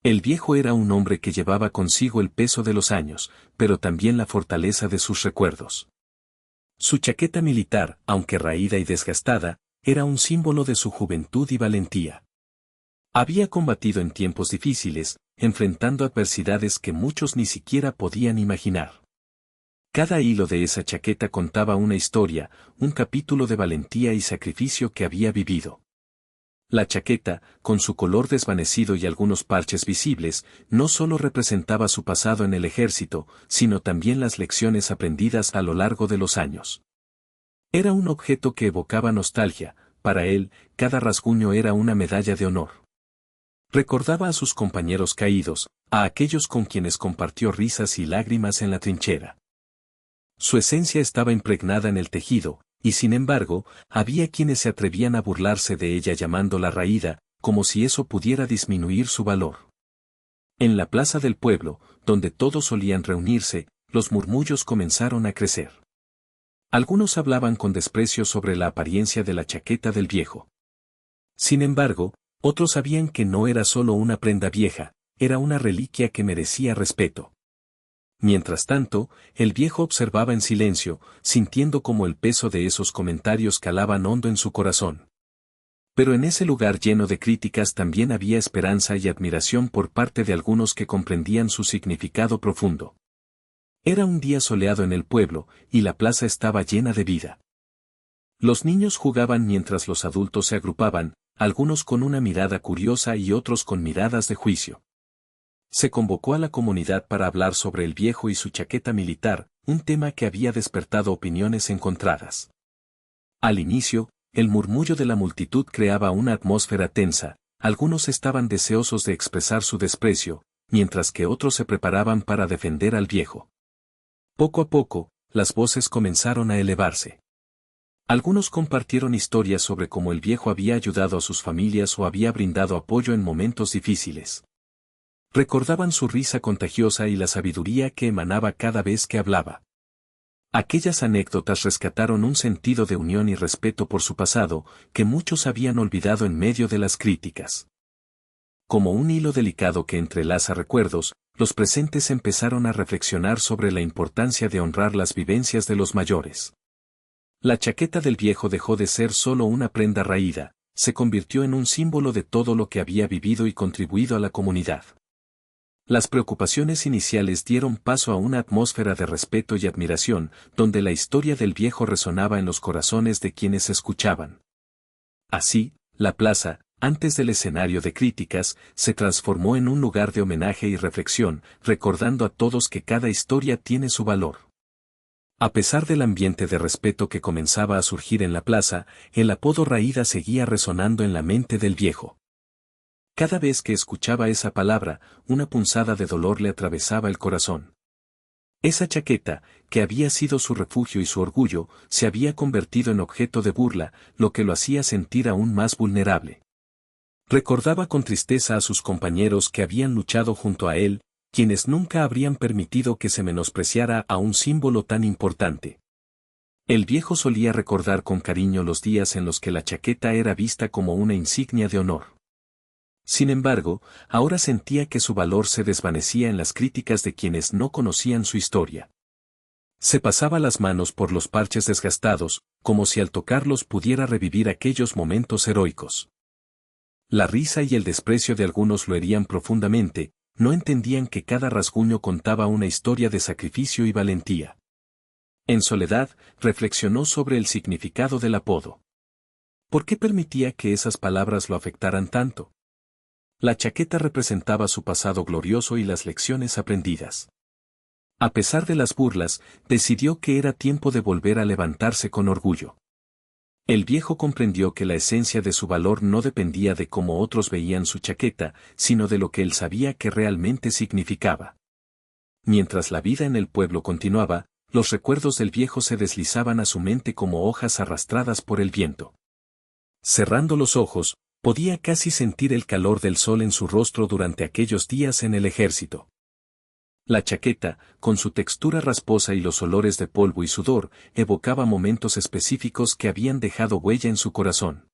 El viejo era un hombre que llevaba consigo el peso de los años, pero también la fortaleza de sus recuerdos. Su chaqueta militar, aunque raída y desgastada, era un símbolo de su juventud y valentía. Había combatido en tiempos difíciles, enfrentando adversidades que muchos ni siquiera podían imaginar. Cada hilo de esa chaqueta contaba una historia, un capítulo de valentía y sacrificio que había vivido. La chaqueta, con su color desvanecido y algunos parches visibles, no solo representaba su pasado en el ejército, sino también las lecciones aprendidas a lo largo de los años. Era un objeto que evocaba nostalgia, para él, cada rasguño era una medalla de honor. Recordaba a sus compañeros caídos, a aquellos con quienes compartió risas y lágrimas en la trinchera. Su esencia estaba impregnada en el tejido, y sin embargo, había quienes se atrevían a burlarse de ella llamándola raída, como si eso pudiera disminuir su valor. En la plaza del pueblo, donde todos solían reunirse, los murmullos comenzaron a crecer. Algunos hablaban con desprecio sobre la apariencia de la chaqueta del viejo. Sin embargo, otros sabían que no era solo una prenda vieja, era una reliquia que merecía respeto. Mientras tanto, el viejo observaba en silencio, sintiendo cómo el peso de esos comentarios calaban hondo en su corazón. Pero en ese lugar lleno de críticas también había esperanza y admiración por parte de algunos que comprendían su significado profundo. Era un día soleado en el pueblo, y la plaza estaba llena de vida. Los niños jugaban mientras los adultos se agrupaban, algunos con una mirada curiosa y otros con miradas de juicio. Se convocó a la comunidad para hablar sobre el viejo y su chaqueta militar, un tema que había despertado opiniones encontradas. Al inicio, el murmullo de la multitud creaba una atmósfera tensa, algunos estaban deseosos de expresar su desprecio, mientras que otros se preparaban para defender al viejo. Poco a poco, las voces comenzaron a elevarse. Algunos compartieron historias sobre cómo el viejo había ayudado a sus familias o había brindado apoyo en momentos difíciles. Recordaban su risa contagiosa y la sabiduría que emanaba cada vez que hablaba. Aquellas anécdotas rescataron un sentido de unión y respeto por su pasado, que muchos habían olvidado en medio de las críticas. Como un hilo delicado que entrelaza recuerdos, los presentes empezaron a reflexionar sobre la importancia de honrar las vivencias de los mayores. La chaqueta del viejo dejó de ser solo una prenda raída, se convirtió en un símbolo de todo lo que había vivido y contribuido a la comunidad. Las preocupaciones iniciales dieron paso a una atmósfera de respeto y admiración, donde la historia del viejo resonaba en los corazones de quienes escuchaban. Así, la plaza, antes del escenario de críticas, se transformó en un lugar de homenaje y reflexión, recordando a todos que cada historia tiene su valor. A pesar del ambiente de respeto que comenzaba a surgir en la plaza, el apodo Raída seguía resonando en la mente del viejo. Cada vez que escuchaba esa palabra, una punzada de dolor le atravesaba el corazón. Esa chaqueta, que había sido su refugio y su orgullo, se había convertido en objeto de burla, lo que lo hacía sentir aún más vulnerable. Recordaba con tristeza a sus compañeros que habían luchado junto a él, quienes nunca habrían permitido que se menospreciara a un símbolo tan importante. El viejo solía recordar con cariño los días en los que la chaqueta era vista como una insignia de honor. Sin embargo, ahora sentía que su valor se desvanecía en las críticas de quienes no conocían su historia. Se pasaba las manos por los parches desgastados, como si al tocarlos pudiera revivir aquellos momentos heroicos. La risa y el desprecio de algunos lo herían profundamente, no entendían que cada rasguño contaba una historia de sacrificio y valentía. En soledad, reflexionó sobre el significado del apodo. ¿Por qué permitía que esas palabras lo afectaran tanto? La chaqueta representaba su pasado glorioso y las lecciones aprendidas. A pesar de las burlas, decidió que era tiempo de volver a levantarse con orgullo. El viejo comprendió que la esencia de su valor no dependía de cómo otros veían su chaqueta, sino de lo que él sabía que realmente significaba. Mientras la vida en el pueblo continuaba, los recuerdos del viejo se deslizaban a su mente como hojas arrastradas por el viento. Cerrando los ojos, podía casi sentir el calor del sol en su rostro durante aquellos días en el ejército. La chaqueta, con su textura rasposa y los olores de polvo y sudor, evocaba momentos específicos que habían dejado huella en su corazón.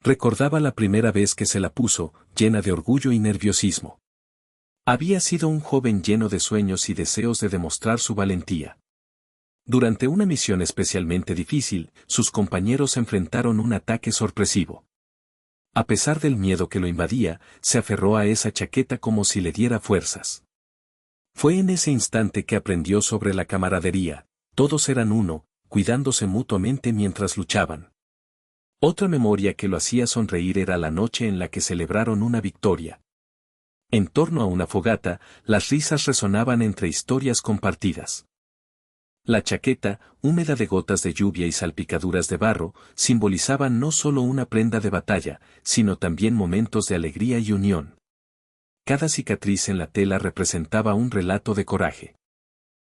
Recordaba la primera vez que se la puso, llena de orgullo y nerviosismo. Había sido un joven lleno de sueños y deseos de demostrar su valentía. Durante una misión especialmente difícil, sus compañeros enfrentaron un ataque sorpresivo. A pesar del miedo que lo invadía, se aferró a esa chaqueta como si le diera fuerzas. Fue en ese instante que aprendió sobre la camaradería. Todos eran uno, cuidándose mutuamente mientras luchaban. Otra memoria que lo hacía sonreír era la noche en la que celebraron una victoria. En torno a una fogata, las risas resonaban entre historias compartidas. La chaqueta, húmeda de gotas de lluvia y salpicaduras de barro, simbolizaba no solo una prenda de batalla, sino también momentos de alegría y unión. Cada cicatriz en la tela representaba un relato de coraje.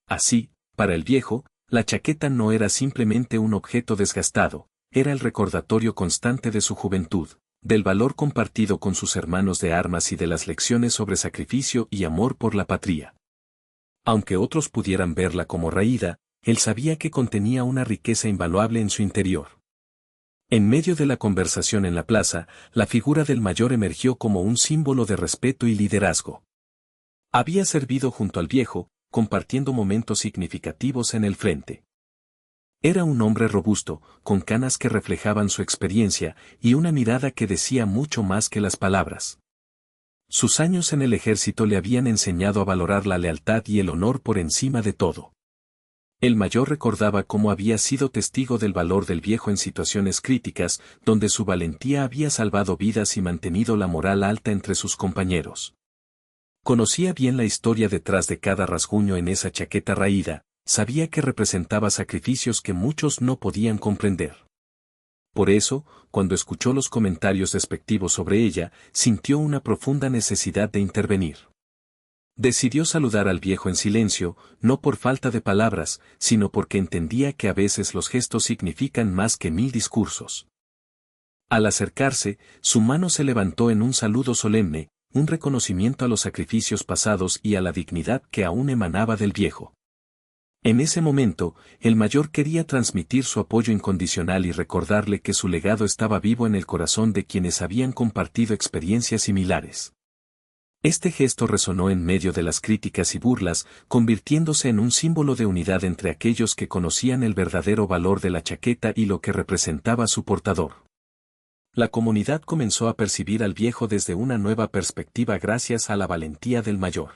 Así, para el viejo, la chaqueta no era simplemente un objeto desgastado, era el recordatorio constante de su juventud, del valor compartido con sus hermanos de armas y de las lecciones sobre sacrificio y amor por la patria. Aunque otros pudieran verla como raída, él sabía que contenía una riqueza invaluable en su interior. En medio de la conversación en la plaza, la figura del mayor emergió como un símbolo de respeto y liderazgo. Había servido junto al viejo, compartiendo momentos significativos en el frente. Era un hombre robusto, con canas que reflejaban su experiencia, y una mirada que decía mucho más que las palabras. Sus años en el ejército le habían enseñado a valorar la lealtad y el honor por encima de todo. El mayor recordaba cómo había sido testigo del valor del viejo en situaciones críticas, donde su valentía había salvado vidas y mantenido la moral alta entre sus compañeros. Conocía bien la historia detrás de cada rasguño en esa chaqueta raída, sabía que representaba sacrificios que muchos no podían comprender. Por eso, cuando escuchó los comentarios despectivos sobre ella, sintió una profunda necesidad de intervenir. Decidió saludar al viejo en silencio, no por falta de palabras, sino porque entendía que a veces los gestos significan más que 1000 discursos. Al acercarse, su mano se levantó en un saludo solemne, un reconocimiento a los sacrificios pasados y a la dignidad que aún emanaba del viejo. En ese momento, el mayor quería transmitir su apoyo incondicional y recordarle que su legado estaba vivo en el corazón de quienes habían compartido experiencias similares. Este gesto resonó en medio de las críticas y burlas, convirtiéndose en un símbolo de unidad entre aquellos que conocían el verdadero valor de la chaqueta y lo que representaba su portador. La comunidad comenzó a percibir al viejo desde una nueva perspectiva gracias a la valentía del mayor.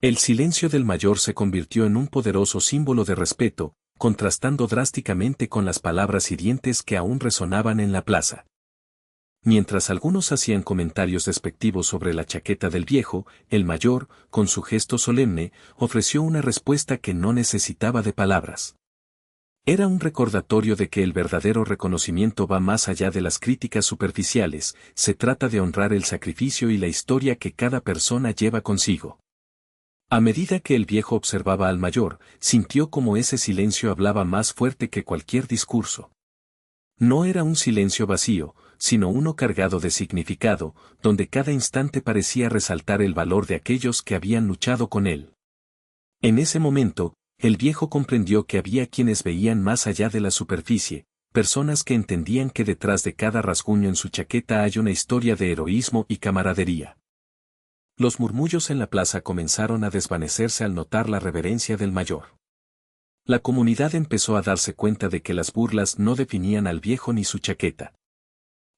El silencio del mayor se convirtió en un poderoso símbolo de respeto, contrastando drásticamente con las palabras hirientes que aún resonaban en la plaza. Mientras algunos hacían comentarios despectivos sobre la chaqueta del viejo, el mayor, con su gesto solemne, ofreció una respuesta que no necesitaba de palabras. Era un recordatorio de que el verdadero reconocimiento va más allá de las críticas superficiales, se trata de honrar el sacrificio y la historia que cada persona lleva consigo. A medida que el viejo observaba al mayor, sintió como ese silencio hablaba más fuerte que cualquier discurso. No era un silencio vacío, sino uno cargado de significado, donde cada instante parecía resaltar el valor de aquellos que habían luchado con él. En ese momento, el viejo comprendió que había quienes veían más allá de la superficie, personas que entendían que detrás de cada rasguño en su chaqueta hay una historia de heroísmo y camaradería. Los murmullos en la plaza comenzaron a desvanecerse al notar la reverencia del mayor. La comunidad empezó a darse cuenta de que las burlas no definían al viejo ni su chaqueta.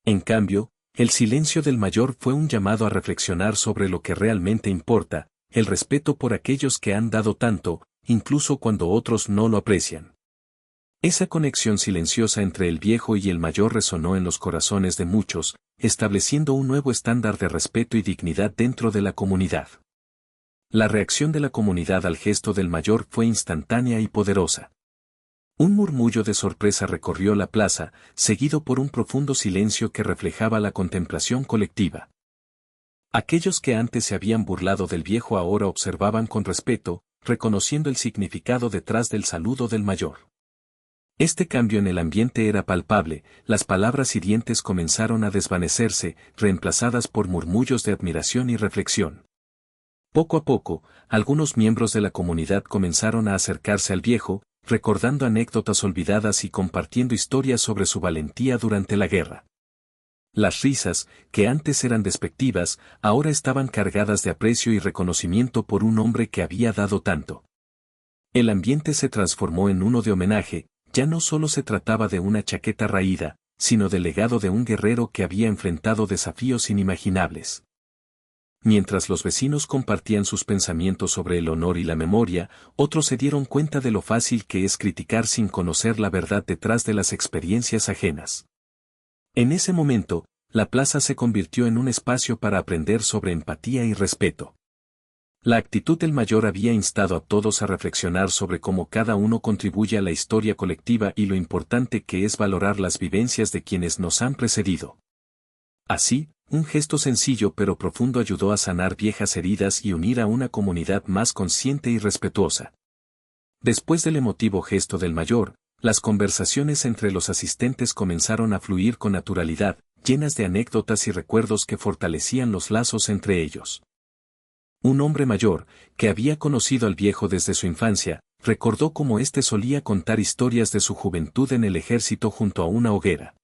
En cambio, el silencio del mayor fue un llamado a reflexionar sobre lo que realmente importa, el respeto por aquellos que han dado tanto, incluso cuando otros no lo aprecian. Esa conexión silenciosa entre el viejo y el mayor resonó en los corazones de muchos, estableciendo un nuevo estándar de respeto y dignidad dentro de la comunidad. La reacción de la comunidad al gesto del mayor fue instantánea y poderosa. Un murmullo de sorpresa recorrió la plaza, seguido por un profundo silencio que reflejaba la contemplación colectiva. Aquellos que antes se habían burlado del viejo ahora observaban con respeto, reconociendo el significado detrás del saludo del mayor. Este cambio en el ambiente era palpable, las palabras hirientes comenzaron a desvanecerse, reemplazadas por murmullos de admiración y reflexión. Poco a poco, algunos miembros de la comunidad comenzaron a acercarse al viejo, recordando anécdotas olvidadas y compartiendo historias sobre su valentía durante la guerra. Las risas, que antes eran despectivas, ahora estaban cargadas de aprecio y reconocimiento por un hombre que había dado tanto. El ambiente se transformó en uno de homenaje, ya no solo se trataba de una chaqueta raída, sino del legado de un guerrero que había enfrentado desafíos inimaginables. Mientras los vecinos compartían sus pensamientos sobre el honor y la memoria, otros se dieron cuenta de lo fácil que es criticar sin conocer la verdad detrás de las experiencias ajenas. En ese momento, la plaza se convirtió en un espacio para aprender sobre empatía y respeto. La actitud del mayor había instado a todos a reflexionar sobre cómo cada uno contribuye a la historia colectiva y lo importante que es valorar las vivencias de quienes nos han precedido. Así, un gesto sencillo pero profundo ayudó a sanar viejas heridas y unir a una comunidad más consciente y respetuosa. Después del emotivo gesto del mayor, las conversaciones entre los asistentes comenzaron a fluir con naturalidad, llenas de anécdotas y recuerdos que fortalecían los lazos entre ellos. Un hombre mayor, que había conocido al viejo desde su infancia, recordó cómo éste solía contar historias de su juventud en el ejército junto a una hoguera.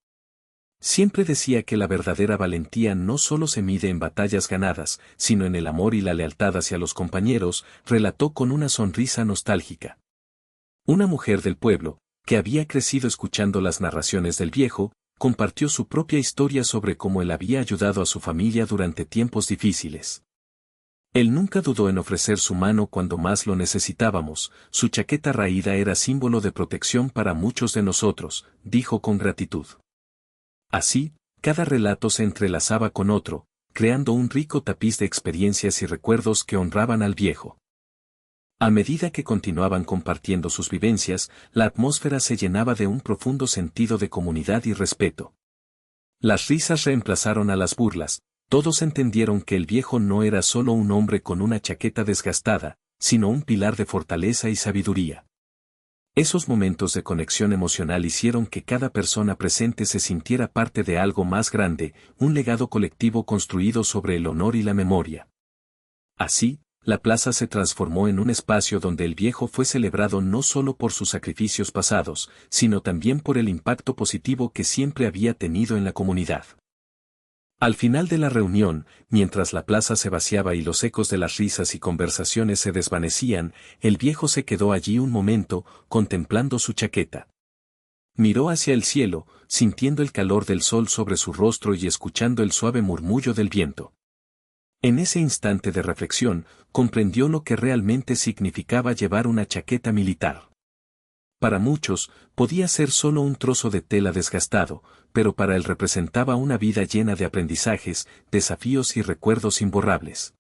Siempre decía que la verdadera valentía no solo se mide en batallas ganadas, sino en el amor y la lealtad hacia los compañeros, relató con una sonrisa nostálgica. Una mujer del pueblo, que había crecido escuchando las narraciones del viejo, compartió su propia historia sobre cómo él había ayudado a su familia durante tiempos difíciles. Él nunca dudó en ofrecer su mano cuando más lo necesitábamos, su chaqueta raída era símbolo de protección para muchos de nosotros, dijo con gratitud. Así, cada relato se entrelazaba con otro, creando un rico tapiz de experiencias y recuerdos que honraban al viejo. A medida que continuaban compartiendo sus vivencias, la atmósfera se llenaba de un profundo sentido de comunidad y respeto. Las risas reemplazaron a las burlas, todos entendieron que el viejo no era solo un hombre con una chaqueta desgastada, sino un pilar de fortaleza y sabiduría. Esos momentos de conexión emocional hicieron que cada persona presente se sintiera parte de algo más grande, un legado colectivo construido sobre el honor y la memoria. Así, la plaza se transformó en un espacio donde el viejo fue celebrado no solo por sus sacrificios pasados, sino también por el impacto positivo que siempre había tenido en la comunidad. Al final de la reunión, mientras la plaza se vaciaba y los ecos de las risas y conversaciones se desvanecían, el viejo se quedó allí un momento, contemplando su chaqueta. Miró hacia el cielo, sintiendo el calor del sol sobre su rostro y escuchando el suave murmullo del viento. En ese instante de reflexión, comprendió lo que realmente significaba llevar una chaqueta militar. Para muchos, podía ser solo un trozo de tela desgastado, pero para él representaba una vida llena de aprendizajes, desafíos y recuerdos imborrables.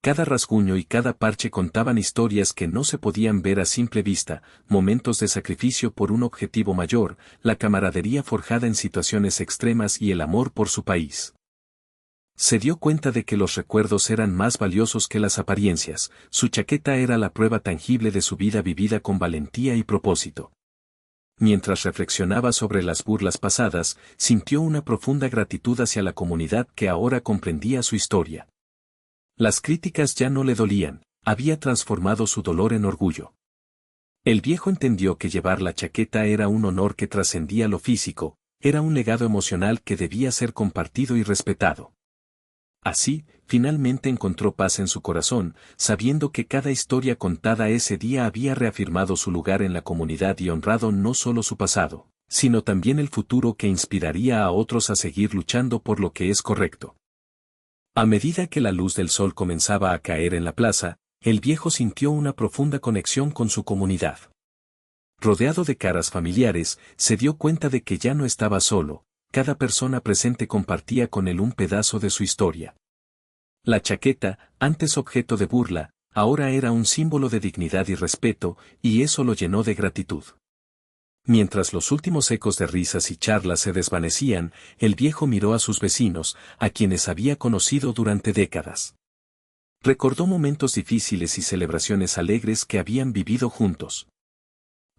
Cada rasguño y cada parche contaban historias que no se podían ver a simple vista, momentos de sacrificio por un objetivo mayor, la camaradería forjada en situaciones extremas y el amor por su país. Se dio cuenta de que los recuerdos eran más valiosos que las apariencias, su chaqueta era la prueba tangible de su vida vivida con valentía y propósito. Mientras reflexionaba sobre las burlas pasadas, sintió una profunda gratitud hacia la comunidad que ahora comprendía su historia. Las críticas ya no le dolían, había transformado su dolor en orgullo. El viejo entendió que llevar la chaqueta era un honor que trascendía lo físico, era un legado emocional que debía ser compartido y respetado. Así, finalmente encontró paz en su corazón, sabiendo que cada historia contada ese día había reafirmado su lugar en la comunidad y honrado no solo su pasado, sino también el futuro que inspiraría a otros a seguir luchando por lo que es correcto. A medida que la luz del sol comenzaba a caer en la plaza, el viejo sintió una profunda conexión con su comunidad. Rodeado de caras familiares, se dio cuenta de que ya no estaba solo. Cada persona presente compartía con él un pedazo de su historia. La chaqueta, antes objeto de burla, ahora era un símbolo de dignidad y respeto, y eso lo llenó de gratitud. Mientras los últimos ecos de risas y charlas se desvanecían, el viejo miró a sus vecinos, a quienes había conocido durante décadas. Recordó momentos difíciles y celebraciones alegres que habían vivido juntos.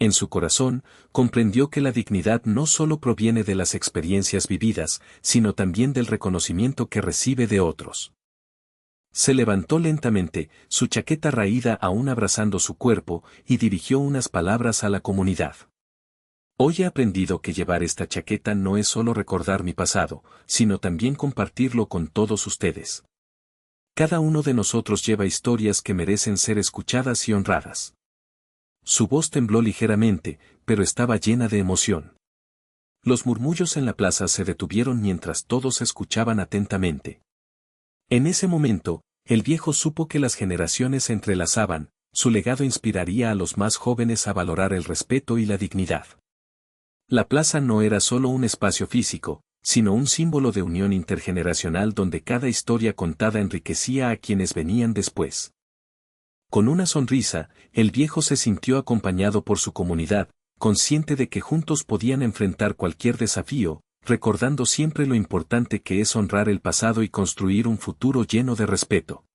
En su corazón, comprendió que la dignidad no solo proviene de las experiencias vividas, sino también del reconocimiento que recibe de otros. Se levantó lentamente, su chaqueta raída aún abrazando su cuerpo, y dirigió unas palabras a la comunidad. Hoy he aprendido que llevar esta chaqueta no es solo recordar mi pasado, sino también compartirlo con todos ustedes. Cada uno de nosotros lleva historias que merecen ser escuchadas y honradas. Su voz tembló ligeramente, pero estaba llena de emoción. Los murmullos en la plaza se detuvieron mientras todos escuchaban atentamente. En ese momento, el viejo supo que las generaciones se entrelazaban, su legado inspiraría a los más jóvenes a valorar el respeto y la dignidad. La plaza no era solo un espacio físico, sino un símbolo de unión intergeneracional donde cada historia contada enriquecía a quienes venían después. Con una sonrisa, el viejo se sintió acompañado por su comunidad, consciente de que juntos podían enfrentar cualquier desafío, recordando siempre lo importante que es honrar el pasado y construir un futuro lleno de respeto.